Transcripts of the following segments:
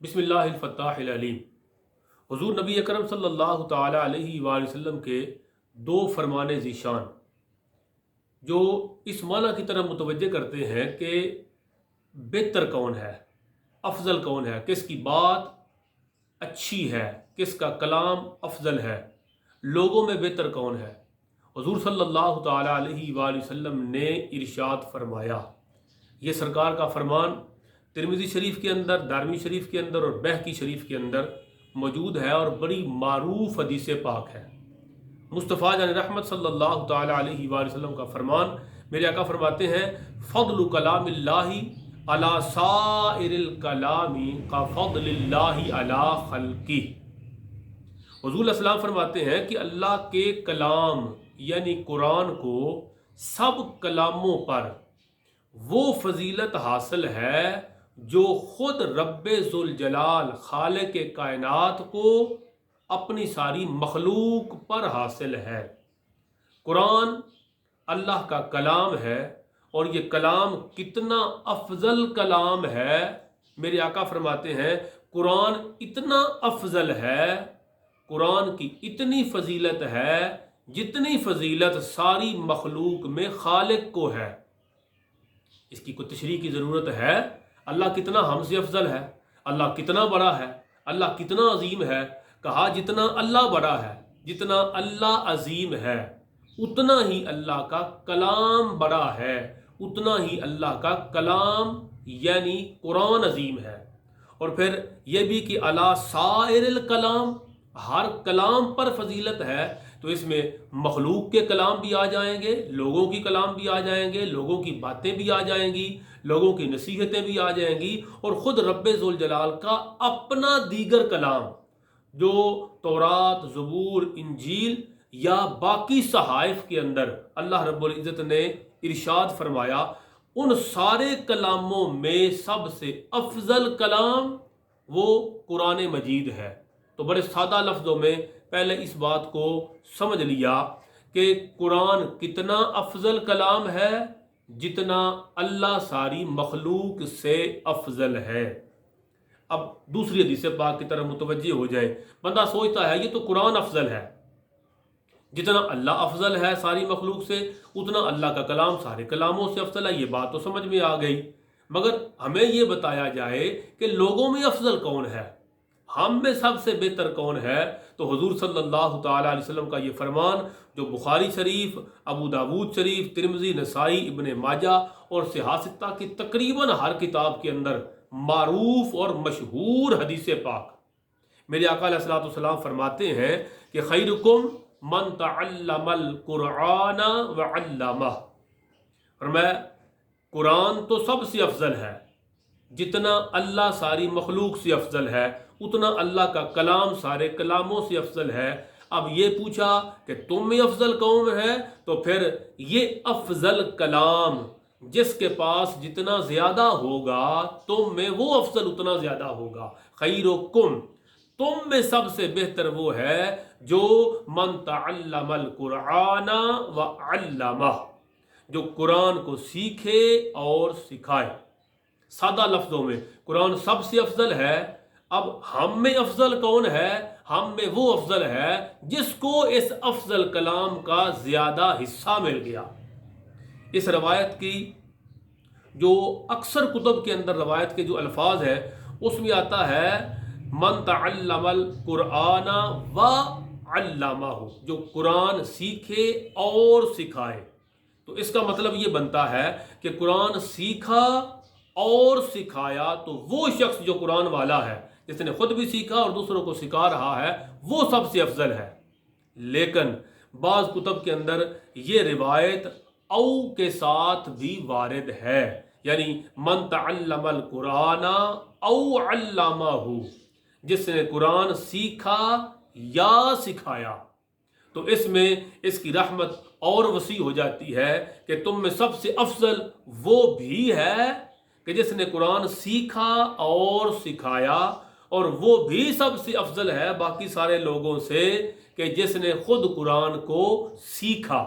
بسم اللہ الفتاح العلیم۔ حضور نبی اکرم صلی اللہ تعالی علیہ وآلہ وسلم کے دو فرمان ذیشان جو اس معنی کی طرف متوجہ کرتے ہیں کہ بہتر کون ہے، افضل کون ہے، کس کی بات اچھی ہے، کس کا کلام افضل ہے، لوگوں میں بہتر کون ہے۔ حضور صلی اللہ تعالی علیہ وآلہ وسلم نے ارشاد فرمایا، یہ سرکار کا فرمان ترمذی شریف کے اندر، دارمی شریف کے اندر اور بہقی شریف کے اندر موجود ہے اور بڑی معروف حدیث پاک ہے۔ مصطفیٰ جان رحمت صلی اللہ تعالی علیہ وآلہ وسلم کا فرمان، میرے آقا فرماتے ہیں فضل کلام اللہ علی سائر الکلام کفضل اللہ علی خلقہ۔ حضور علیہ السلام فرماتے ہیں کہ اللہ کے کلام یعنی قرآن کو سب کلاموں پر وہ فضیلت حاصل ہے جو خود رب ذوالجلال خالق کائنات کو اپنی ساری مخلوق پر حاصل ہے۔ قرآن اللہ کا کلام ہے اور یہ کلام کتنا افضل کلام ہے۔ میرے آقا فرماتے ہیں قرآن اتنا افضل ہے، قرآن کی اتنی فضیلت ہے جتنی فضیلت ساری مخلوق میں خالق کو ہے۔ اس کی کوئی تشریح کی ضرورت ہے؟ اللہ کتنا ہم سے افضل ہے، اللہ کتنا بڑا ہے، اللہ کتنا عظیم ہے۔ کہا جتنا اللہ بڑا ہے، جتنا اللہ عظیم ہے، اتنا ہی اللہ کا کلام بڑا ہے، اتنا ہی اللہ کا کلام یعنی قرآن عظیم ہے۔ اور پھر یہ بھی کہ علی سائر الکلام، ہر کلام پر فضیلت ہے، تو اس میں مخلوق کے کلام بھی آ جائیں گے، لوگوں کی کلام بھی آ جائیں گے، لوگوں کی باتیں بھی آ جائیں گی، لوگوں کی نصیحتیں بھی آ جائیں گی، اور خود رب ذوالجلال کا اپنا دیگر کلام جو تورات، زبور، انجیل یا باقی صحائف کے اندر اللہ رب العزت نے ارشاد فرمایا، ان سارے کلاموں میں سب سے افضل کلام وہ قرآن مجید ہے۔ تو بڑے سادہ لفظوں میں پہلے اس بات کو سمجھ لیا کہ قرآن کتنا افضل کلام ہے جتنا اللہ ساری مخلوق سے افضل ہے۔ اب دوسری حدیث پاک کی طرف متوجہ ہو جائے، بندہ سوچتا ہے یہ تو قرآن افضل ہے، جتنا اللہ افضل ہے ساری مخلوق سے اتنا اللہ کا کلام سارے کلاموں سے افضل ہے۔ یہ بات تو سمجھ میں آ گئی، مگر ہمیں یہ بتایا جائے کہ لوگوں میں افضل کون ہے، ہم میں سب سے بہتر کون ہے۔ تو حضور صلی اللہ تعالی علیہ وسلم کا یہ فرمان جو بخاری شریف، ابو داود شریف، ترمذی، نسائی، ابن ماجہ اور صحاح ستہ کی تقریباً ہر کتاب کے اندر معروف اور مشہور حدیث پاک، میرے آقا علیہ الصلوۃ والسلام فرماتے ہیں کہ خیرکم من تعلم القرآن وعلمہ۔ فرمایا قرآن تو سب سے افضل ہے، جتنا اللہ ساری مخلوق سے افضل ہے اتنا اللہ کا کلام سارے کلاموں سے افضل ہے۔ اب یہ پوچھا کہ تم میں افضل کون ہے، تو پھر یہ افضل کلام جس کے پاس جتنا زیادہ ہوگا تم میں وہ افضل اتنا زیادہ ہوگا۔ خیرکم، تم میں سب سے بہتر وہ ہے جو من تعلم القرآن وعلمہ، جو قرآن کو سیکھے اور سکھائے۔ سادہ لفظوں میں قرآن سب سے افضل ہے، اب ہم میں افضل کون ہے؟ ہم میں وہ افضل ہے جس کو اس افضل کلام کا زیادہ حصہ مل گیا۔ اس روایت کی جو اکثر کتب کے اندر روایت کے جو الفاظ ہیں اس میں آتا ہے من تعلم القرآن وعلمہ، جو قرآن سیکھے اور سکھائے۔ تو اس کا مطلب یہ بنتا ہے کہ قرآن سیکھا اور سکھایا تو وہ شخص جو قرآن والا ہے، جس نے خود بھی سیکھا اور دوسروں کو سکھا رہا ہے، وہ سب سے افضل ہے۔ لیکن بعض کتب کے اندر یہ روایت او کے ساتھ بھی وارد ہے، یعنی من تعلم القرآن او علمہ، جس نے قرآن سیکھا یا سکھایا۔ تو اس میں اس کی رحمت اور وسیع ہو جاتی ہے کہ تم میں سب سے افضل وہ بھی ہے کہ جس نے قرآن سیکھا اور سکھایا، اور وہ بھی سب سے افضل ہے باقی سارے لوگوں سے کہ جس نے خود قرآن کو سیکھا۔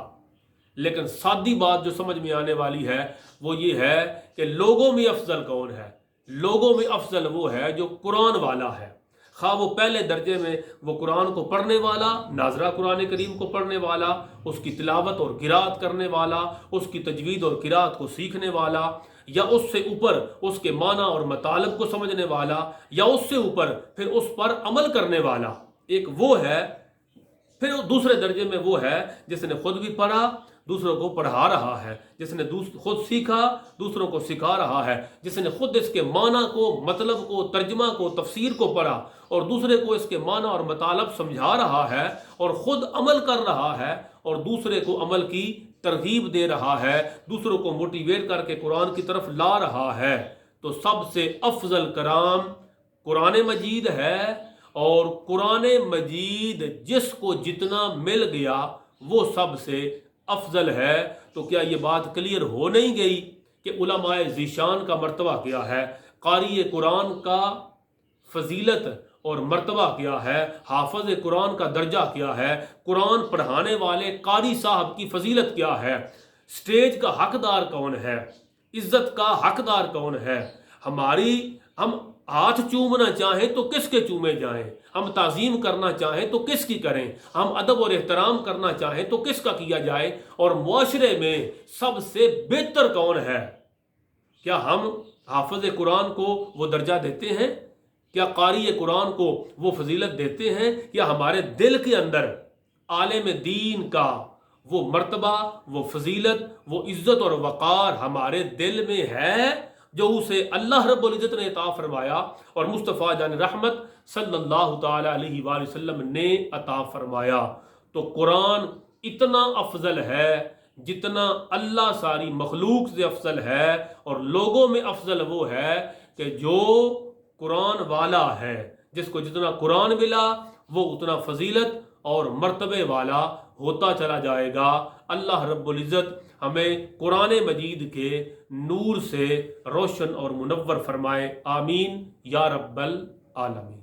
لیکن سادی بات جو سمجھ میں آنے والی ہے وہ یہ ہے کہ لوگوں میں افضل کون ہے، لوگوں میں افضل وہ ہے جو قرآن والا ہے، خواہ وہ پہلے درجے میں وہ قرآن کو پڑھنے والا، ناظرہ قرآن کریم کو پڑھنے والا، اس کی تلاوت اور قرات کرنے والا، اس کی تجوید اور قرات کو سیکھنے والا، یا اس سے اوپر اس کے معنی اور مطالب کو سمجھنے والا، یا اس سے اوپر پھر اس پر عمل کرنے والا، ایک وہ ہے۔ پھر دوسرے درجے میں وہ ہے جس نے خود بھی پڑھا، دوسروں کو پڑھا رہا ہے، جس نے خود سیکھا، دوسروں کو سکھا رہا ہے، جس نے خود اس کے معنی کو، مطلب کو، ترجمہ کو، تفسیر کو پڑھا اور دوسرے کو اس کے معنی اور مطالب سمجھا رہا ہے اور خود عمل کر رہا ہے اور دوسرے کو عمل کی ترغیب دے رہا ہے، دوسروں کو موٹیویٹ کر کے قرآن کی طرف لا رہا ہے۔ تو سب سے افضل کلام قرآن مجید ہے، اور قرآن مجید جس کو جتنا مل گیا وہ سب سے افضل ہے۔ تو کیا یہ بات کلیئر ہو نہیں گئی کہ علماء ذیشان کا مرتبہ کیا ہے، قاری قرآن کا فضیلت اور مرتبہ کیا ہے، حافظ قرآن کا درجہ کیا ہے، قرآن پڑھانے والے قاری صاحب کی فضیلت کیا ہے، سٹیج کا حقدار کون ہے، عزت کا حقدار کون ہے۔ ہم ہاتھ چومنا چاہیں تو کس کے چومے جائیں، ہم تعظیم کرنا چاہیں تو کس کی کریں، ہم ادب اور احترام کرنا چاہیں تو کس کا کیا جائے، اور معاشرے میں سب سے بہتر کون ہے؟ کیا ہم حافظ قرآن کو وہ درجہ دیتے ہیں؟ کیا قاری قرآن کو وہ فضیلت دیتے ہیں؟ یا ہمارے دل کے اندر عالم دین کا وہ مرتبہ، وہ فضیلت، وہ عزت اور وقار ہمارے دل میں ہے جو اسے اللہ رب العزت نے عطا فرمایا اور مصطفیٰ جان رحمت صلی اللہ تعالی علیہ وآلہ وسلم نے عطا فرمایا؟ تو قرآن اتنا افضل ہے جتنا اللہ ساری مخلوق سے افضل ہے، اور لوگوں میں افضل وہ ہے کہ جو قرآن والا ہے، جس کو جتنا قرآن ملا وہ اتنا فضیلت اور مرتبے والا ہوتا چلا جائے گا۔ اللہ رب العزت ہمیں قرآن مجید کے نور سے روشن اور منور فرمائے، آمین یا رب العالمین۔